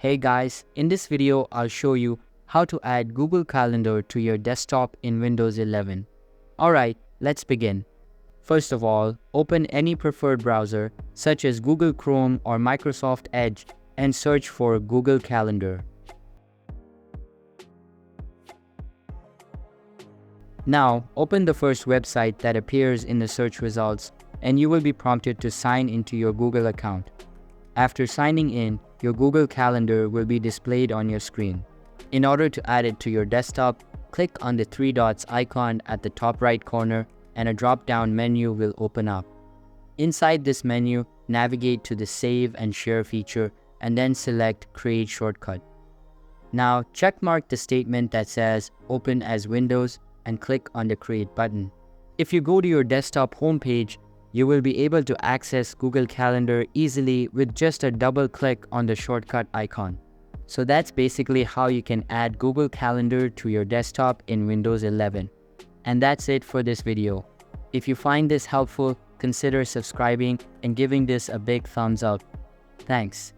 Hey guys, in this video I'll show you how to add Google Calendar to your desktop in Windows 11. Alright, let's begin. First of all, open any preferred browser such as Google Chrome or Microsoft Edge and search for Google Calendar. Now, open the first website that appears in the search results and you will be prompted to sign into your Google account. After signing in, your Google Calendar will be displayed on your screen. In order to add it to your desktop, click on the three dots icon at the top right corner and a drop-down menu will open up. Inside this menu, navigate to the Save and Share feature and then select Create Shortcut. Now, checkmark the statement that says Open as Windows and click on the Create button. If you go to your desktop homepage, you will be able to access Google Calendar easily with just a double click on the shortcut icon. So that's basically how you can add Google Calendar to your desktop in Windows 11. And that's it for this video. If you find this helpful, consider subscribing and giving this a big thumbs up. Thanks.